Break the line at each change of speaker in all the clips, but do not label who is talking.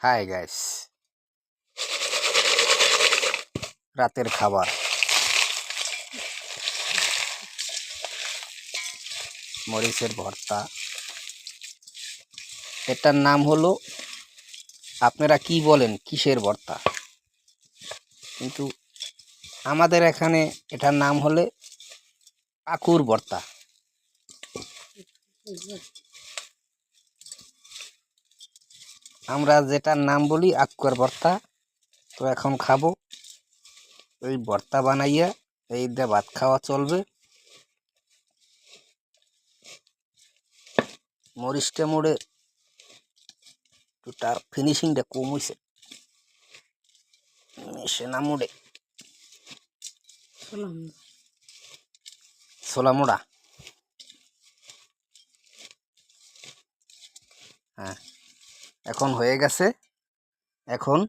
Hi guys, রাতের খাবার মরিচের ভর্তা। এটার নাম হলো, আপনারা কি বলেন, কিসের ভর্তা? কিন্তু আমাদের এখানে এটার নাম হলে আকুর ভর্তা। আমরা যেটার নাম বলি আকুর ভর্তা। তো এখন খাবো এই ভর্তা বানাইয়া, এই দিয়ে ভাত খাওয়া চলবে। মরিচটা মোড়ে তার ফিনিশিংটা কম হয়েছে, মিশে না মোড়ে ছোলা মোড়া। হ্যাঁ, এখন হয়ে গেছে। এখন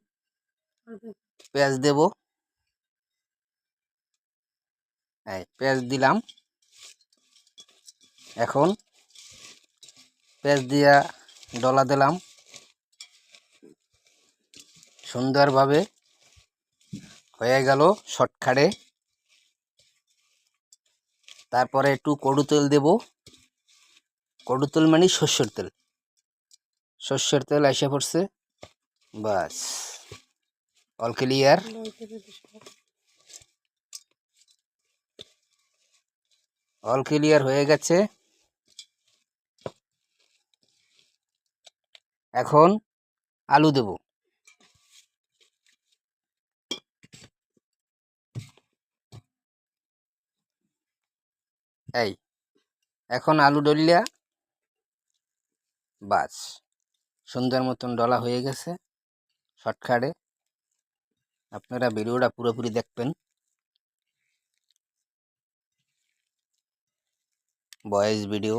পেঁয়াজ দেব। এই পেঁয়াজ দিলাম। এখন পেঁয়াজ দিয়া ডলা দিলাম সুন্দরভাবে, হয়ে গেল শর্টকাটে। তারপরে একটু কড়ু তেল দেব। কড়ু তেল মানে সর্ষের তেল। সর্ষের তেল এসে পড়ছে, বাস অল ক্লিয়ার। অল ক্লিয়ার হয়ে গেছে। এখন আলু দেব। এই এখন আলু ডলিয়া, বাস সুন্দর মতন ডলা হয়ে গেছে শর্টকাটে। আপনারা ভিডিওটা পুরোপুরি দেখবেন। Voice video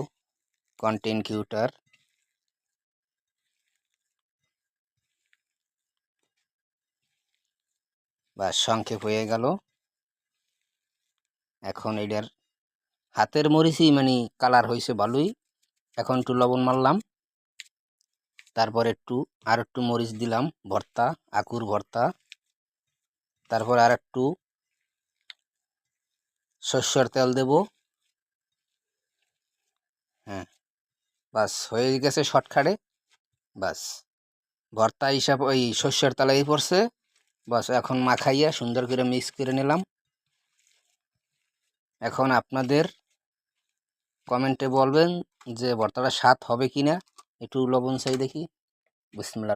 content creator. বা সংক্ষেপ হয়ে গেল। এখন এটার হাতের মরিচই মানে কালার হয়েছে ভালোই। এখন একটু লবণ মারলাম, তারপর আর একটু মরিচ দিলাম ভর্তা, আকুর ভর্তা। তারপর আর একটু সর্ষের তেল দেব। হ্যাঁ, বাস হয়ে গেছে শর্টকাটে। বাস ভর্তা হিসাব ওই সর্ষের তেলাই পড়ছে। বাস এখন মাখাইয়া সুন্দর করে মিক্স করে নিলাম। এখন আপনাদের কমেন্টে বলবেন যে ভর্তাটা স্বাদ হবে কিনা। একটু লবণ চাই দেখি। বিসমিল্লাহ।